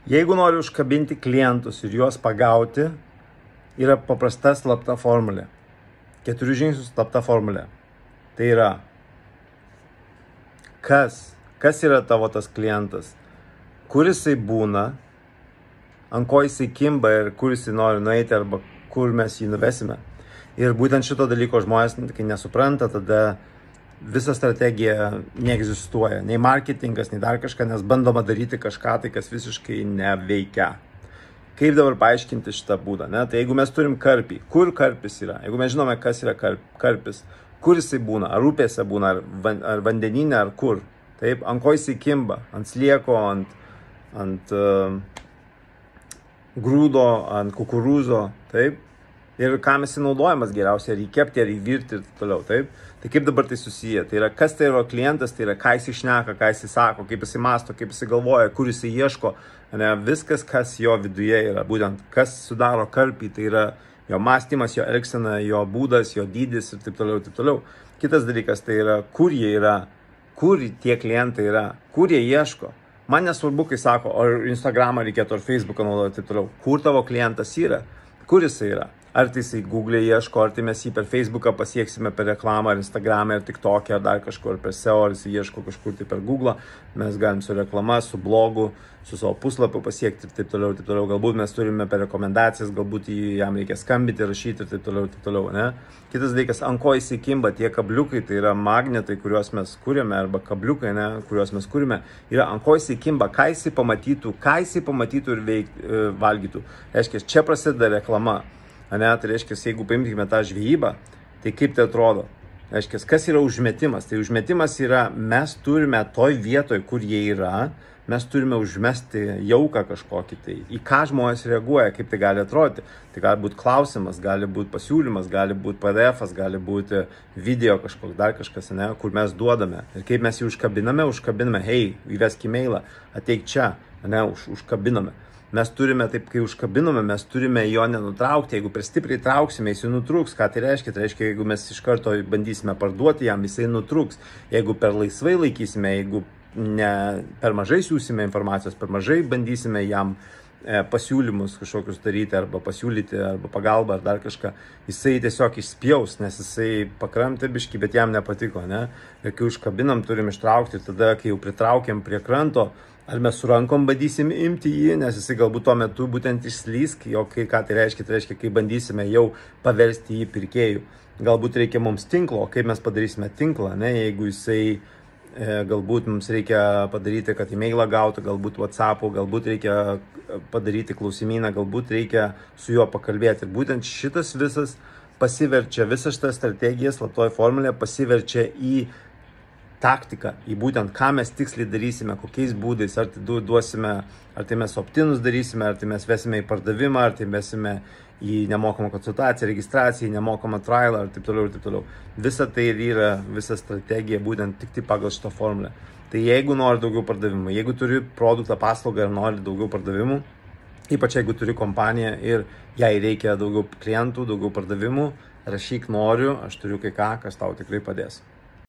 Jeigu nori užkabinti klientus ir juos pagauti, yra paprasta slapta formulė. 4 žingsnių slapta formulė. Tai yra, kas yra tavo tas klientas, kur jisai būna, ant ko jisai kimba ir kur jisai nori nueiti arba kur mes jį nuvesime. Ir būtent šito dalyko žmonės, kai nesupranta, tada visa strategija neegzistuoja. Nei marketingas, nei dar kažką, nes bandoma daryti kažką, tai kas visiškai neveikia. Kaip dabar paaiškinti šitą būdą? Ne? Tai jeigu mes turim karpį, kur karpis yra? Jeigu mes žinome, kas yra karpis, kur jisai būna? Ar upėse būna, ar vandenyne, ar kur? Taip, ant ko jisai kimba? Ant slieko, ant grūdo, ant kukurūzo, taip? Ir kam jisai naudojamas geriausiai, ar įkepti, ar įvirti ir toliau, taip? Tai kaip dabar tai susiję? Tai yra, kas tai yra klientas, tai yra, ką jisai šneka, ką jisai sako, kaip jisai masto, kaip jisai galvoja, kur jisai ieško, ne? Viskas, kas jo viduje yra, būtent kas sudaro karpį, tai yra jo mąstymas, jo elgsena, jo būdas, jo dydis ir taip toliau, taip toliau. Kitas dalykas, tai yra, kur jie yra, kur tie klientai yra, kur jie ieško. Man nesvarbu, kai sako, ar Instagramą reikėtų, ar Facebooką naudoti, taip toliau. Kur tavo klientas yra, kur jisai yra. Ar tai jisai Google'e ieško, ar tai mes jį per Facebooką pasieksime per reklamą, ar Instagram'e, ar TikTok'e, ar dar kažkur per SEO, ar jisai ieško kažkur tai per Google'ą. Mes galim su reklama, su blogu, su savo puslapiu pasiekti ir taip toliau, taip toliau. Galbūt mes turime per rekomendacijas, galbūt jam reikia skambinti, rašyti ir taip toliau, ne? Kitas dalykas, ant ko jisai kimba, tie kabliukai, tai yra magnetai, kuriuos mes kūrėme, arba kabliukai, ne, kuriuos mes kūrėme, yra ant ko jisai kimba, ką jisai pamatytų ir valgytų. Reiškia, čia prasideda reklama. Tai reiškia, jeigu paimkime tą žvejybą, tai kaip tai atrodo? Reiškia, kas yra užmetimas? Tai užmetimas yra, mes turime toj vietoj, kur jie yra, mes turime užmesti jauką kažkokį tai, į ką žmonės reaguoja, kaip tai gali atrodyti. Tai gali būti klausimas, gali būti pasiūlymas, gali būti PDF-as, gali būti video kažkoks, dar kažkas, ne, kur mes duodame. Ir kaip mes jį užkabiname, hei, įvesk e-mailą, ateik čia, ne, užkabiname. Mes turime taip, kai užkabinome, mes turime jo nenutraukti. Jeigu per stipriai trauksime, jis nutrūks. Ką tai reiškia? Tai reiškia, jeigu mes iš karto bandysime parduoti jam, jisai nutrūks. Jeigu per laisvai laikysime, jeigu ne per mažai siūsime informacijos, per mažai bandysime jam pasiūlymus kažkokius daryti, arba pasiūlyti, arba pagalbą, ar dar kažką, jisai tiesiog išspjaus, nes jisai pakramtė biškį, bet jam nepatiko, ne? Ir kai užkabinam, turim ištraukti, tada, kai jau pritraukiam prie kranto, ar mes su rankom bandysim imti jį, nes jisai galbūt tuo metu būtent išslysk, jo ką tai reiškia, kai bandysime jau paversti jį pirkėjų. Galbūt reikia mums tinklo, kaip mes padarysime tinklą, ne? Jeigu jisai galbūt mums reikia padaryti, kad e-mailą gautų, galbūt WhatsApp'u, galbūt reikia padaryti klausimyną, galbūt reikia su juo pakalbėti. Ir būtent šitas visas pasiverčia, visa šita strategija, slaptoji formulė pasiverčia į taktiką, į būtent ką mes tiksliai darysime, kokiais būdais, ar tai duosime, ar tai mes opt-inus darysime, ar tai mes vesime į pardavimą, ar tai vesime į nemokamą konsultaciją, registraciją, į nemokamą trialą ir taip toliau. Visa tai yra visa strategija būtent tik pagal šitą formulę. Tai jeigu nori daugiau pardavimų, jeigu turi produktą, paslaugą ir nori daugiau pardavimų, ypač jeigu turi kompaniją ir jai reikia daugiau klientų, daugiau pardavimų, rašyk noriu, aš turiu kai ką, kas tau tikrai padės.